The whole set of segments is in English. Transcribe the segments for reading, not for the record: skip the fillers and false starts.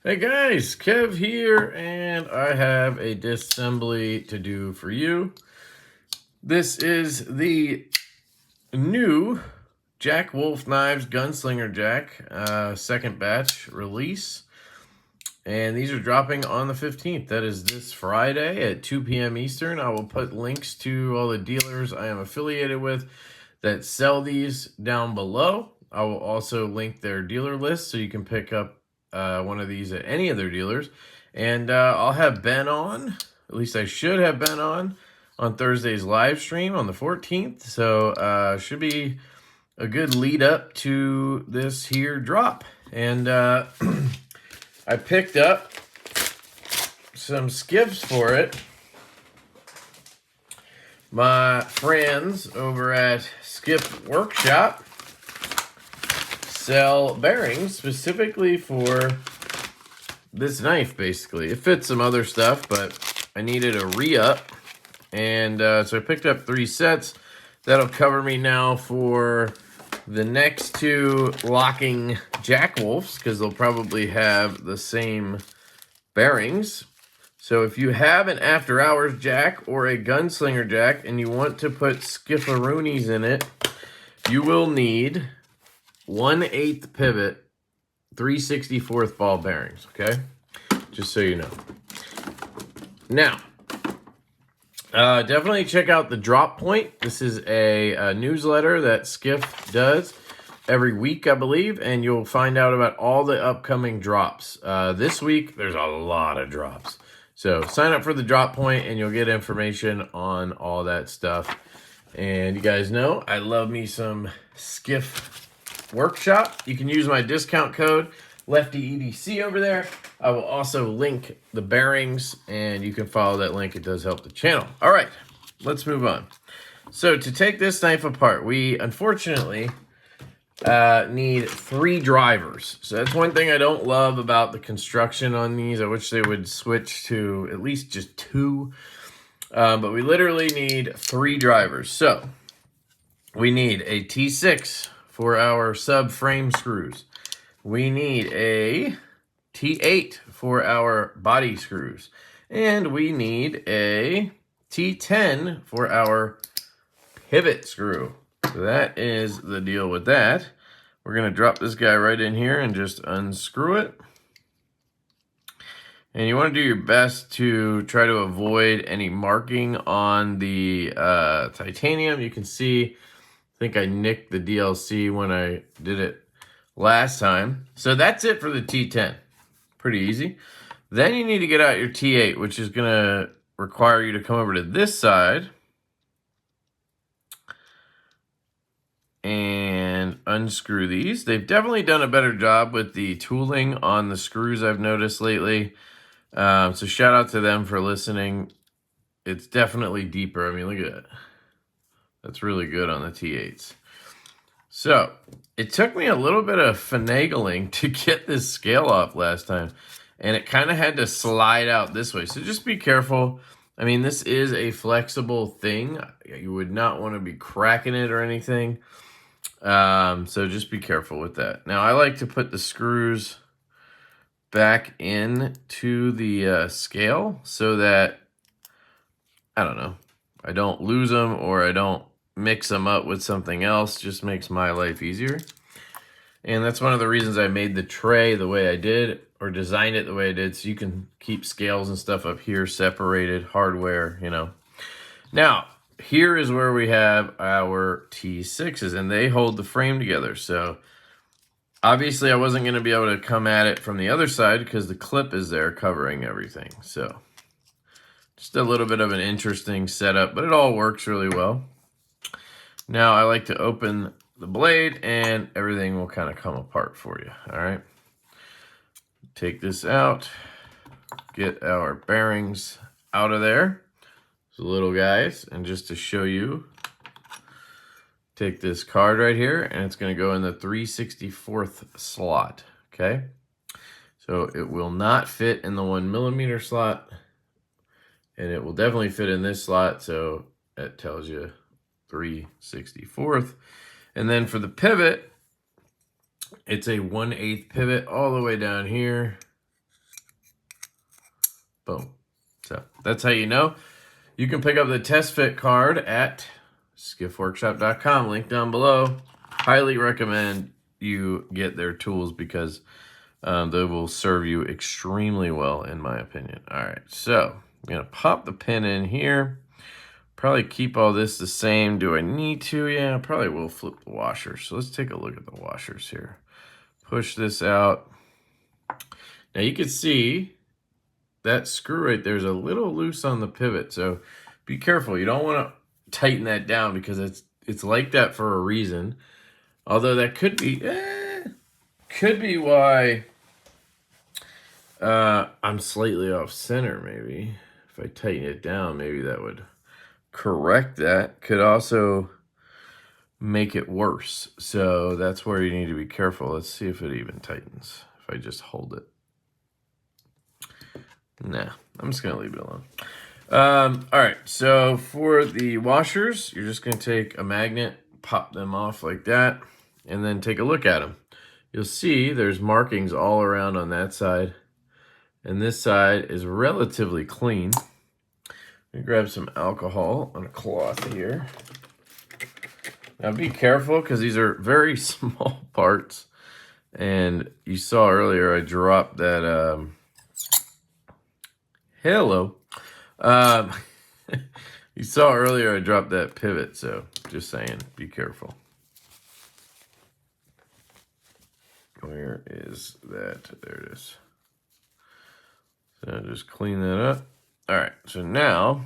Hey guys, Kev here, and I have a disassembly to do for you. This is the new Jack Wolf Knives Gunslinger Jack, second batch release. And these are dropping on the 15th. That is this Friday at 2 p.m. Eastern. I will put links to all the dealers I am affiliated with that sell these down below. I will also link their dealer list so you can pick up one of these at any of their dealers. And I'll have Ben on, at least I should have Ben on Thursday's live stream on the 14th. So should be a good lead up to this here drop. And I picked up some skiffs for it. My friends over at Skiff Workshop sell bearings specifically for this knife, basically. It fits some other stuff, but I needed a re-up. And so I picked up 3 sets. That'll cover me now for the next 2 locking Jack Wolves, because they'll probably have the same bearings. So if you have an after hours jack or a gunslinger jack and you want to put skiffaroonies in it, you will need 1/8 pivot, 3/64 ball bearings, okay? Just so you know. Now, definitely check out the Drop Point. This is a newsletter that Skiff does every week, I believe, and you'll find out about all the upcoming drops. This week, there's a lot of drops. So sign up for the Drop Point and you'll get information on all that stuff. And you guys know I love me some Skiff Workshop. You can use my discount code LeftyEDC over there. I will also link the bearings and you can follow that link. It does help the channel. All right, let's move on. So to take this knife apart, we unfortunately need 3 drivers. So that's one thing I don't love about the construction on these. I wish they would switch to at least just 2. But we literally need 3 drivers. So we need a T6 for our subframe screws. We need a T8 for our body screws. And we need a T10 for our pivot screw. So that is the deal with that. We're going to drop this guy right in here and just unscrew it. And you want to do your best to try to avoid any marking on the titanium. You can see, I think I nicked the DLC when I did it last time. So that's it for the T10. Pretty easy. Then you need to get out your T8, which is going to require you to come over to this side and unscrew these. They've definitely done a better job with the tooling on the screws, I've noticed lately. So shout out to them for listening. It's definitely deeper. I mean, look at that. That's really good on the T8s. So it took me a little bit of finagling to get this scale off last time. And it kind of had to slide out this way. So just be careful. I mean, this is a flexible thing. You would not want to be cracking it or anything. So just be careful with that. Now, I like to put the screws back in to the scale so that, I don't know, I don't lose them or I don't mix them up with something else. Just makes my life easier. And that's one of the reasons I made the tray the way I did, or designed it the way I did, so you can keep scales and stuff up here separated, hardware, you know. Now, here is where we have our T6s, and they hold the frame together. So obviously I wasn't going to be able to come at it from the other side because the clip is there covering everything. So just a little bit of an interesting setup, but it all works really well. Now I like to open the blade and everything will kind of come apart for you. All right. Take this out, get our bearings out of there. So little guys, and just to show you, take this card right here and it's going to go in the 3/64 slot. Okay. So it will not fit in the 1mm slot, and it will definitely fit in this slot. So that tells you 3/64. And then for the pivot, it's a 1/8 pivot all the way down here. Boom. So that's how you know. You can pick up the test fit card at skiffworkshop.com. Link down below. Highly recommend you get their tools because they will serve you extremely well, in my opinion. All right, so I'm going to pop the pin in here. Probably keep all this the same. Do I need to? Yeah, I probably will flip the washers. So let's take a look at the washers here. Push this out. Now you can see that screw right there is a little loose on the pivot. So be careful. You don't want to tighten that down because it's like that for a reason. Although that could be why I'm slightly off center maybe. If I tighten it down, maybe that would correct that. Could also make it worse. So that's where you need to be careful. Let's see if it even tightens. If I just hold it. Nah, I'm just going to leave it alone. All right, so for the washers, you're just going to take a magnet, pop them off like that, and then take a look at them. You'll see there's markings all around on that side, and this side is relatively clean. Let me grab some alcohol on a cloth here. Now be careful because these are very small parts, and you saw earlier I dropped that hello. You saw earlier I dropped that pivot, so just saying, be careful. Where is that? There it is. So just clean that up. All right, so now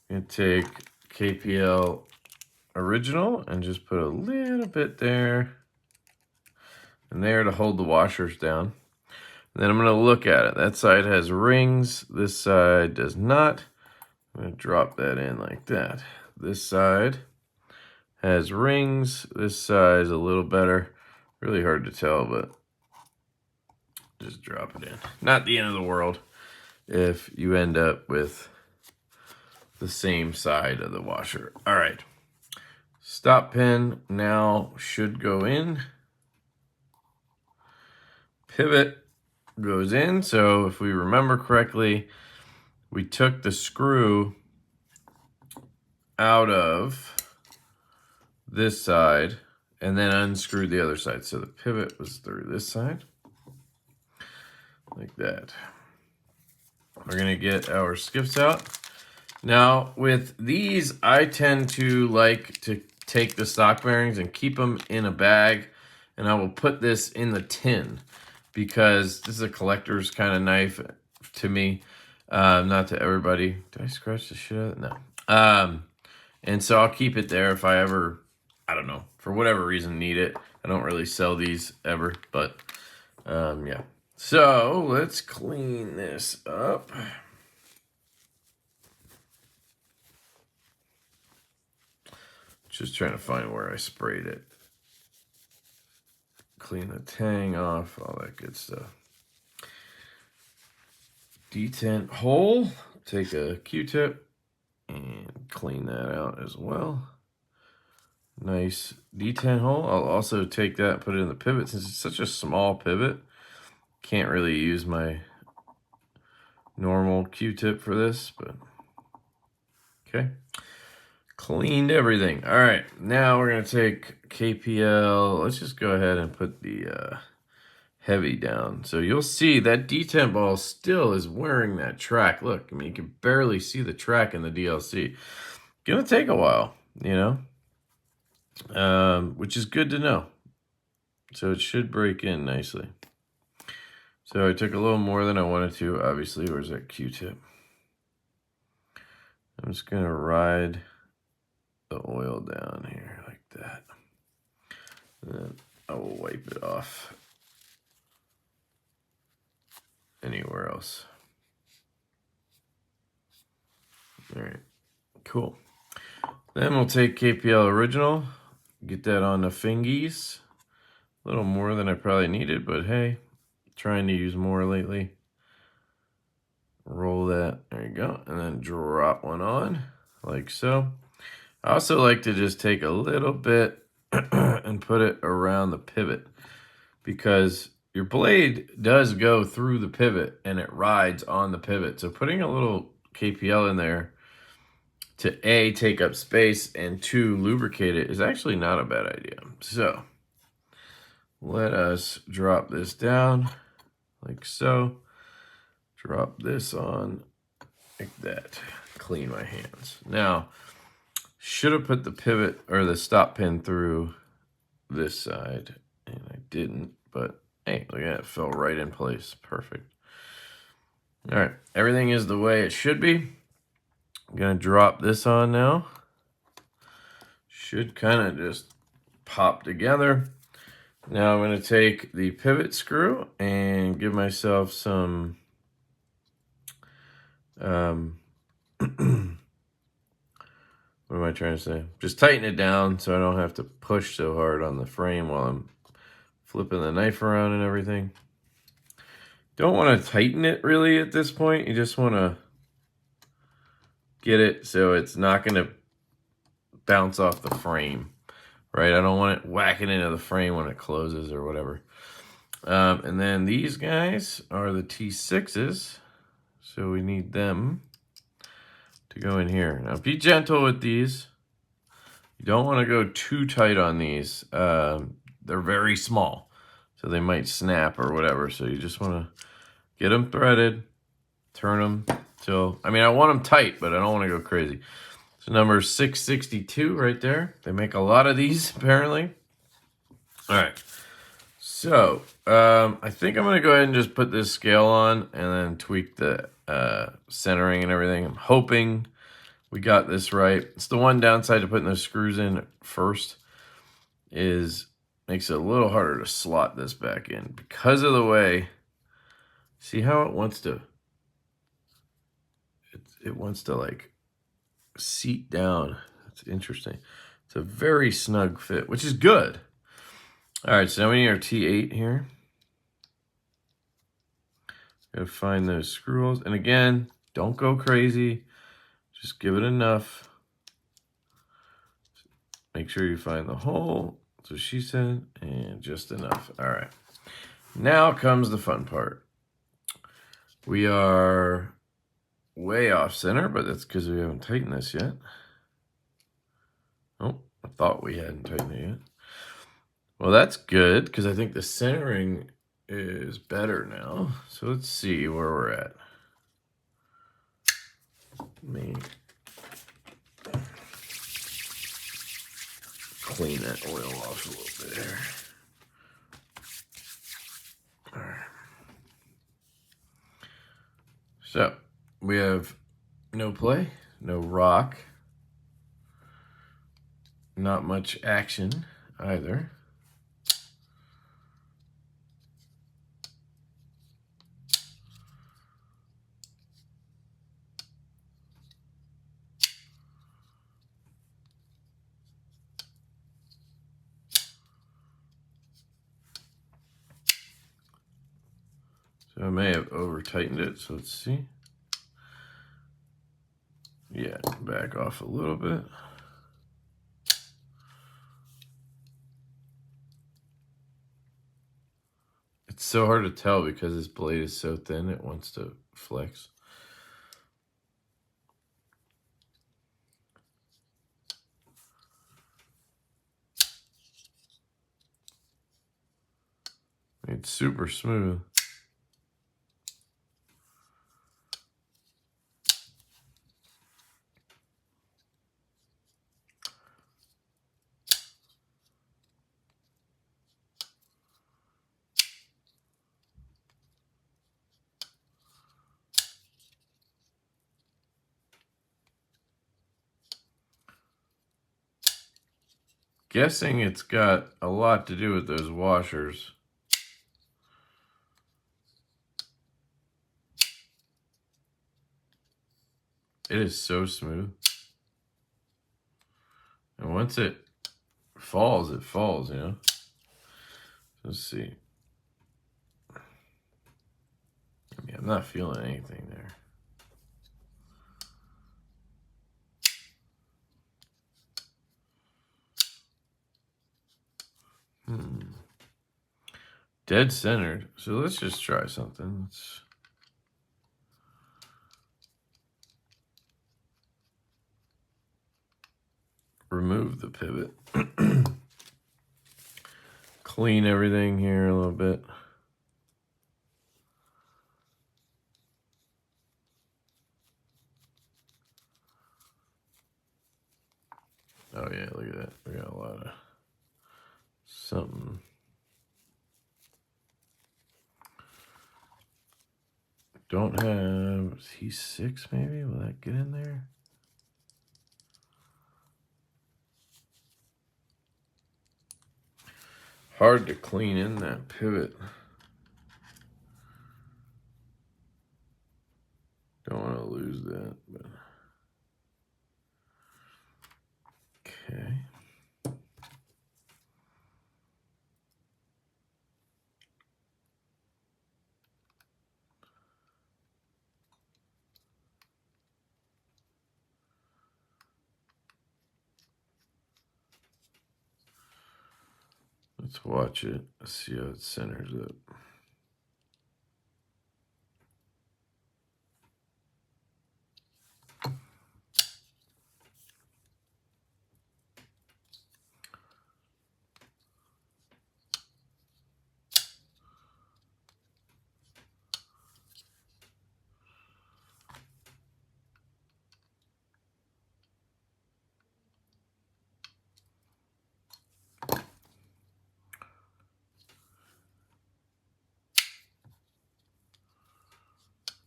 I'm going to take KPL Original and just put a little bit there and there to hold the washers down. And then I'm going to look at it. That side has rings. This side does not. I'm going to drop that in like that. This side has rings. This side is a little better. Really hard to tell, but just drop it in. Not the end of the world if you end up with the same side of the washer. All right. Stop pin now should go in. Pivot goes in. So if we remember correctly, we took the screw out of this side and then unscrewed the other side. So the pivot was through this side, like that. We're gonna get our skiffs out. Now with these, I tend to like to take the stock bearings and keep them in a bag, and I will put this in the tin because this is a collector's kind of knife to me. Not to everybody. Did I scratch the shit out of it? No. And so I'll keep it there if I ever, I don't know, for whatever reason need it. I don't really sell these ever, but yeah. So let's clean this up. Just trying to find where I sprayed it. Clean the tang off, all that good stuff. Detent hole. Take a Q-tip and clean that out as well. Nice detent hole. I'll also take that and put it in the pivot. Since it's such a small pivot, can't really use my normal Q-tip for this, but okay. Cleaned everything. All right, now we're gonna take KPL. Let's just go ahead and put the heavy down. So you'll see that detent ball still is wearing that track. Look, I mean, you can barely see the track in the DLC. Gonna take a while, you know, which is good to know. So it should break in nicely. So I took a little more than I wanted to, obviously. Where's that Q-tip? I'm just gonna ride the oil down here like that. And then I will wipe it off anywhere else. All right, cool. Then we'll take KPL Original, get that on the fingies. A little more than I probably needed, but hey, trying to use more lately. Roll that, there you go, and then drop one on, like so. I also like to just take a little bit and put it around the pivot because your blade does go through the pivot and it rides on the pivot. So putting a little KPL in there to A, take up space, and 2, lubricate it is actually not a bad idea. So let us drop this down like so. Drop this on like that. Clean my hands. Now, should have put the pivot or the stop pin through this side, and I didn't, but hey, look at that, it fell right in place. Perfect. All right, everything is the way it should be. I'm gonna drop this on now. Should kind of just pop together. Now I'm gonna take the pivot screw and give myself some what am I trying to say? Just tighten it down so I don't have to push so hard on the frame while I'm flipping the knife around and everything. Don't want to tighten it really at this point. You just want to get it so it's not going to bounce off the frame, right? I don't want it whacking into the frame when it closes or whatever. And then these guys are the T6s, so we need them to go in here. Now be gentle with these. You don't want to go too tight on these. They're very small, so they might snap or whatever. So you just want to get them threaded, turn them till, I mean, I want them tight, but I don't want to go crazy. So number 662 right there. They make a lot of these, apparently. All right. So I think I'm going to go ahead and just put this scale on and then tweak the centering and everything. I'm hoping we got this right. It's the one downside to putting those screws in first is makes it a little harder to slot this back in because of the way. See how it wants to, it wants to like seat down. That's interesting. It's a very snug fit, which is good. All right, so now we need our T8 here. Gotta find those screw holes. And again, don't go crazy. Just give it enough. Make sure you find the hole. That's what she said. And just enough. All right. Now comes the fun part. We are way off center, but that's because we haven't tightened this yet. Oh, I thought we hadn't tightened it yet. Well, that's good because I think the centering is better now. So let's see where we're at. Let me clean that oil off a little bit there. All right. So we have no play, no rock, not much action either. So I may have over tightened it, so let's see. Yeah, back off a little bit. It's so hard to tell because this blade is so thin, it wants to flex. It's super smooth. Guessing it's got a lot to do with those washers. It is so smooth. And once it falls, you know? Let's see. I mean, I'm not feeling anything there. dead centered. So let's just try something. Let's remove the pivot. Clean everything here a little bit. Oh yeah, look at that. We got a lot of something. Don't have T6 maybe? Will that get in there? Hard to clean in that pivot. Don't want to lose that, but okay. Let's watch it. Let's see how it centers up.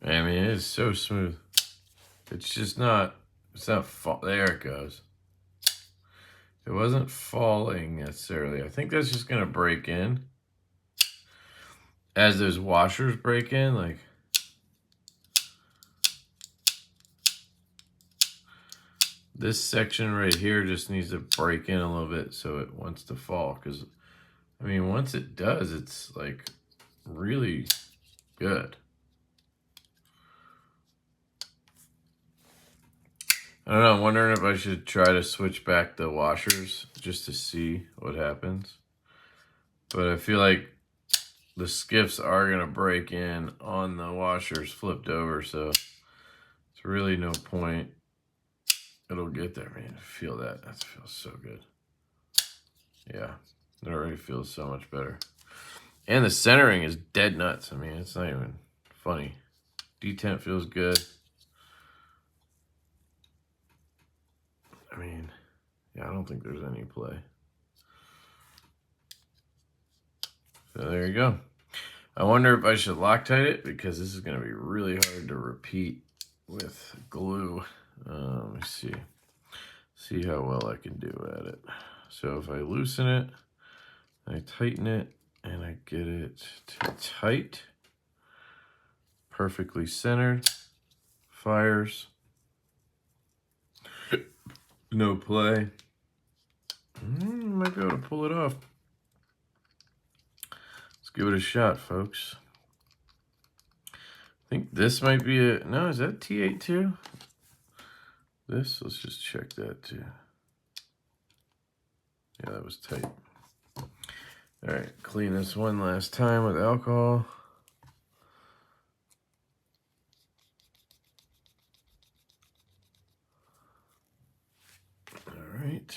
I mean, it is so smooth. It's just not, there it goes. It wasn't falling necessarily. I think that's just going to break in. As those washers break in, like. This section right here just needs to break in a little bit so it wants to fall. Because, I mean, once it does, it's like really good. I don't know, I'm wondering if I should try to switch back the washers just to see what happens. But I feel like the skiffs are going to break in on the washers flipped over, so it's really no point. It'll get there, man. Feel that. That feels so good. Yeah, it already feels so much better. And the centering is dead nuts. I mean, it's not even funny. Detent feels good. I mean, yeah, I don't think there's any play. So there you go. I wonder if I should Loctite it because this is going to be really hard to repeat with glue. Let me see. See how well I can do at it. So if I loosen it, I tighten it, and I get it to tight, perfectly centered, fires, no play. Might be able to pull it off. Let's give it a shot, folks. I think this might be a, no, is that T8 too? This, let's just check that too. Yeah, that was tight. All right, clean this one last time with alcohol. All right.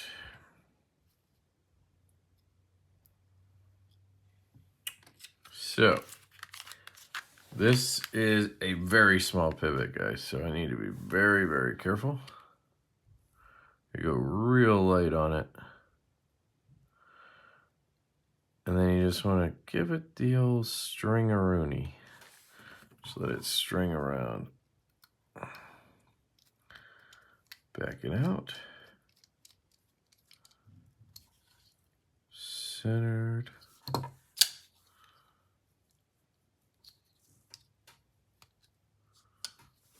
So, this is a very small pivot, guys, so I need to be very, very careful. I go real light on it. And then you just want to give it the old string-a-rooney. Just let it string around. Back it out. Centered.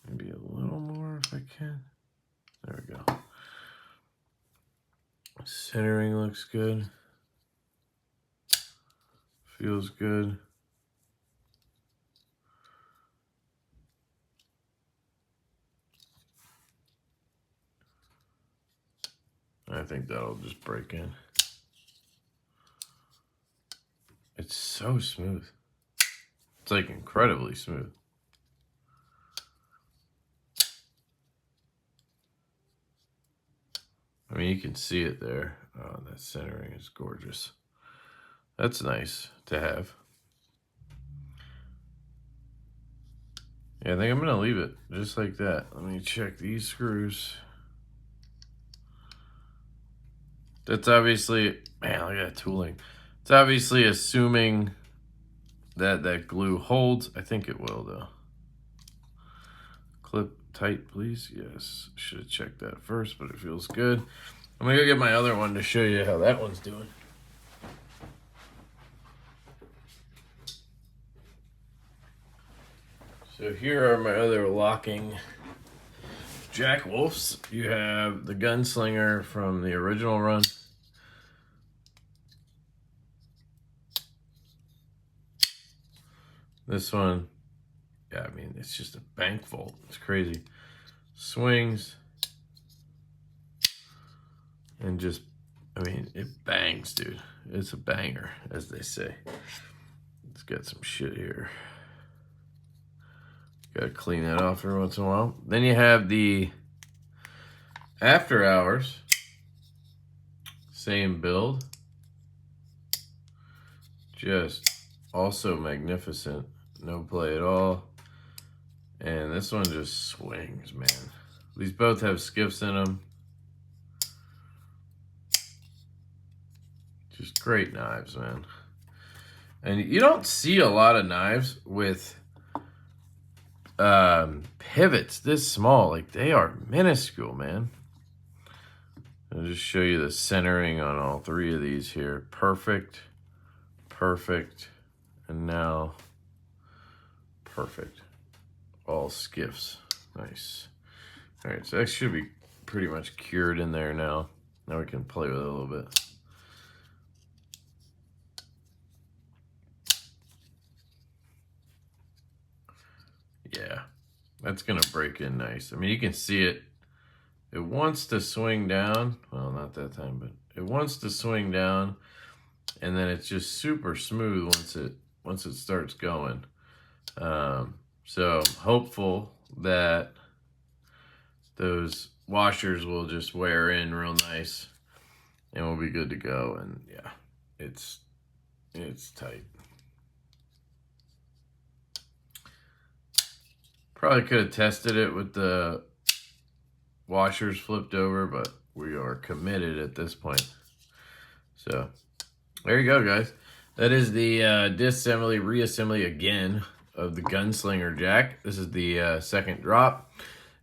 Maybe a little more if I can. There we go. Centering looks good. Feels good. I think that'll just break in. It's so smooth. It's like incredibly smooth. I mean, you can see it there. Oh, that centering is gorgeous. That's nice to have. Yeah, I think I'm gonna leave it just like that. Let me check these screws. That's obviously, man, look at that tooling. It's obviously assuming that that glue holds. I think it will though. Clip tight, please. Yes, should have checked that first, but it feels good. I'm gonna go get my other one to show you how that one's doing. So here are my other locking Jack Wolfs. You have the Gunslinger from the original run. This one, yeah, I mean, it's just a bank vault. It's crazy. Swings. And just, I mean, it bangs, dude. It's a banger, as they say. It's got some shit here. Gotta clean that off every once in a while. Then you have the After Hours. Same build. Just also magnificent. No play at all. And this one just swings, man. These both have skiffs in them. Just great knives, man. And you don't see a lot of knives with pivots this small. Like, they are minuscule, man. I'll just show you the centering on all three of these here. Perfect, perfect, and now perfect. All skiffs. Nice. All right, so that should be pretty much cured in there now. Now we can play with it a little bit. Yeah, that's gonna break in nice. I mean, you can see it. It wants to swing down. Well, not that time, but it wants to swing down, and then it's just super smooth once it starts going. So I'm hopeful that those washers will just wear in real nice, and we'll be good to go. And yeah, it's tight. Probably could have tested it with the washers flipped over, but we are committed at this point. So there you go, guys. That is the disassembly, reassembly again of the Gunslinger Jack. This is the second drop.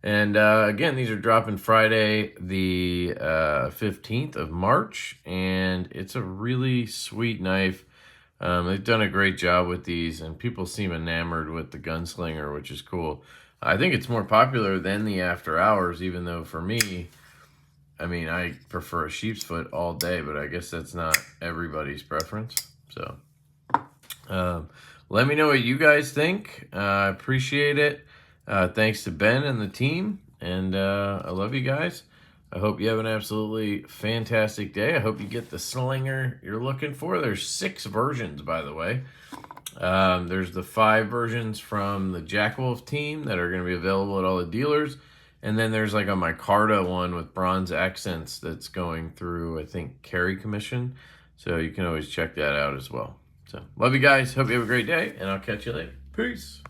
And again, these are dropping Friday the 15th of March. And it's a really sweet knife. They've done a great job with these, and people seem enamored with the Gunslinger, which is cool. I think it's more popular than the After Hours, even though for me, I mean, I prefer a sheep's foot all day, but I guess that's not everybody's preference. So let me know what you guys think. I appreciate it. Thanks to Ben and the team, and I love you guys. I hope you have an absolutely fantastic day. I hope you get the slinger you're looking for. There's 6 versions, by the way. There's the 5 versions from the Jack Wolf team that are going to be available at all the dealers. And then there's like a micarta one with bronze accents that's going through, I think, Carry Commission. So you can always check that out as well. So love you guys. Hope you have a great day, and I'll catch you later. Peace.